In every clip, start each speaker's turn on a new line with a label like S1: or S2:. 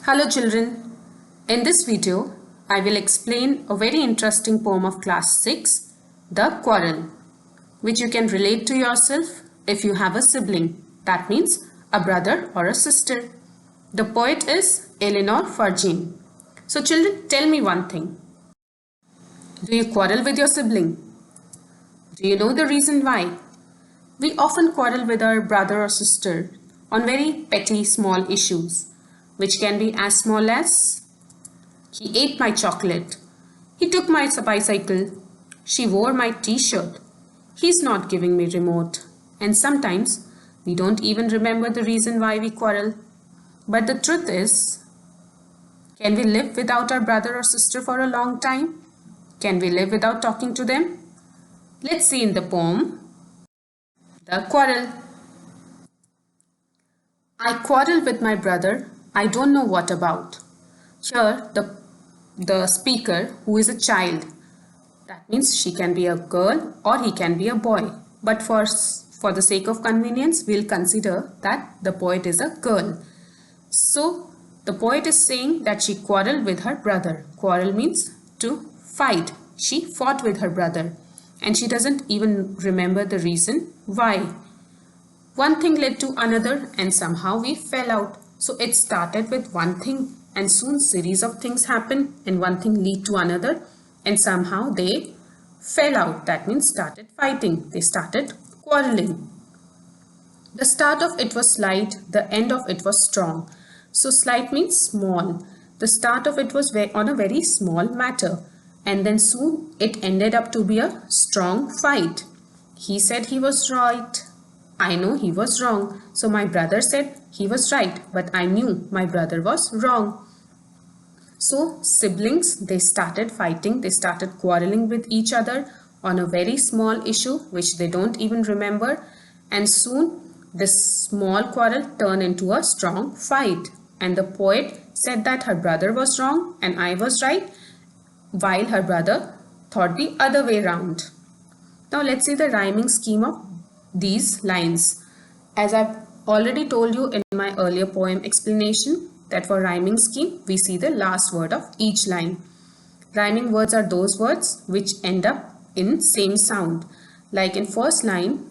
S1: Hello children, in this video I will explain a very interesting poem of class 6, The Quarrel, which you can relate to yourself if you have a sibling, that means a brother or a sister. The poet is Eleanor Ferguson. So children, tell me one thing. Do you quarrel with your sibling? Do you know the reason why? We often quarrel with our brother or sister on very petty small issues, which can be as small as he ate my chocolate, he took my bicycle, she wore my t-shirt, he's not giving me remote. And sometimes we don't even remember the reason why we quarrel. But the truth is, can we live without our brother or sister for a long time? Can we live without talking to them? Let's see in the poem, The Quarrel. I quarrel with my brother, I don't know what about. Here the speaker, who is a child, that means she can be a girl or he can be a boy. But for the sake of convenience, we'll consider that the poet is a girl. So the poet is saying that she quarreled with her brother. Quarrel means to fight. She fought with her brother and she doesn't even remember the reason why. One thing led to another and somehow we fell out. So it started with one thing and soon series of things happened and one thing lead to another and somehow they fell out. That means started fighting. They started quarreling. The start of it was slight, the end of it was strong. So slight means small. The start of it was on a very small matter and then soon it ended up to be a strong fight. He said he was right. I know he was wrong. So my brother said he was right, but I knew my brother was wrong. So siblings, they started fighting, they started quarreling with each other on a very small issue which they don't even remember, and soon this small quarrel turned into a strong fight. And the poet said that her brother was wrong and I was right, while her brother thought the other way round. Now let's see the rhyming scheme of these lines. As I've already told you in my earlier poem explanation, that for rhyming scheme we see the last word of each line. Rhyming words are those words which end up in same sound. Like in first line,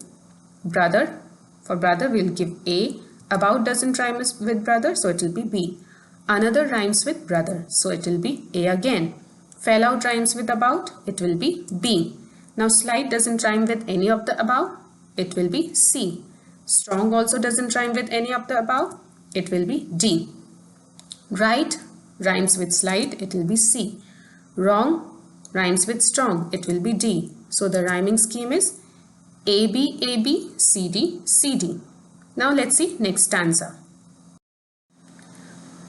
S1: brother, for brother we'll give A. About doesn't rhyme with brother, so it will be B. Another rhymes with brother, so it will be A again. Fell out rhymes with about, it will be B. Now slight doesn't rhyme with any of the above, it will be C. Strong also doesn't rhyme with any of the above, it will be D. Right rhymes with slight, it will be C. Wrong rhymes with strong, it will be D. So the rhyming scheme is AB, AB, CD, CD. Now let's see next stanza.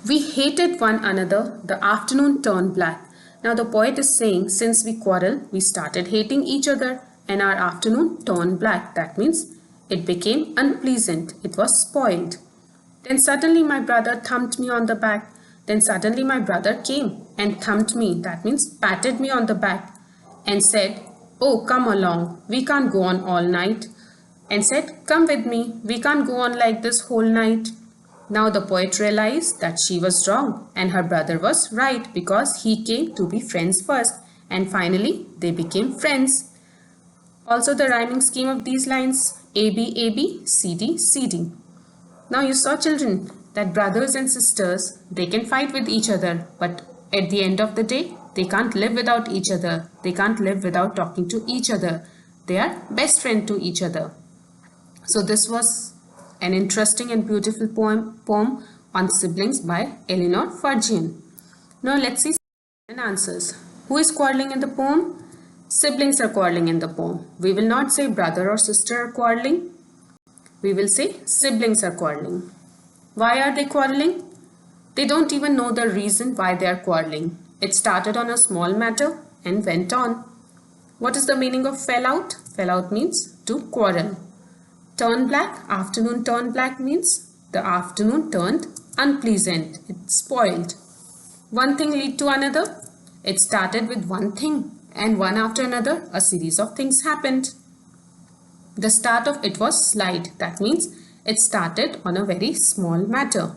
S1: We hated one another, the afternoon turned black. Now the poet is saying, since we quarreled, we started hating each other and our afternoon turned black. That means it became unpleasant. It was spoiled. Then suddenly my brother thumped me on the back. Then suddenly my brother came and thumped me. That means patted me on the back and said, oh, come along. We can't go on all night. And said, come with me. We can't go on like this whole night. Now the poet realized that she was wrong and her brother was right because he came to be friends first and finally they became friends. Also the rhyming scheme of these lines, AB, AB, CD, CD. Now you saw children that brothers and sisters, they can fight with each other, but at the end of the day, they can't live without each other. They can't live without talking to each other. They are best friends to each other. So this was an interesting and beautiful poem on siblings by Eleanor Ferguson. Now let's see answers. Who is quarreling in the poem? Siblings are quarreling in the poem. We will not say brother or sister are quarreling. We will say siblings are quarreling. Why are they quarreling? They don't even know the reason why they are quarreling. It started on a small matter and went on. What is the meaning of fell out? Fell out means to quarrel. Turn black, afternoon turned black means the afternoon turned unpleasant. It spoiled. One thing lead to another. It started with one thing and one after another a series of things happened. The start of it was slight. That means it started on a very small matter.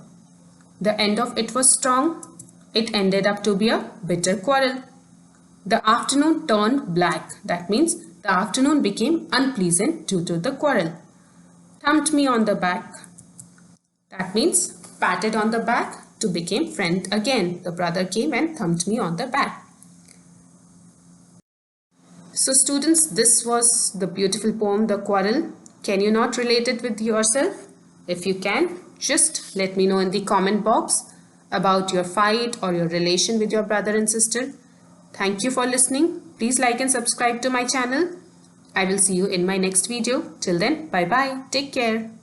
S1: The end of it was strong. It ended up to be a bitter quarrel. The afternoon turned black. That means the afternoon became unpleasant due to the quarrel. Thumped me on the back. That means patted on the back to become friend again. The brother came and thumped me on the back. So students, this was the beautiful poem, The Quarrel. Can you not relate it with yourself? If you can, just let me know in the comment box about your fight or your relation with your brother and sister. Thank you for listening. Please like and subscribe to my channel. I will see you in my next video. Till then, bye bye. Take care.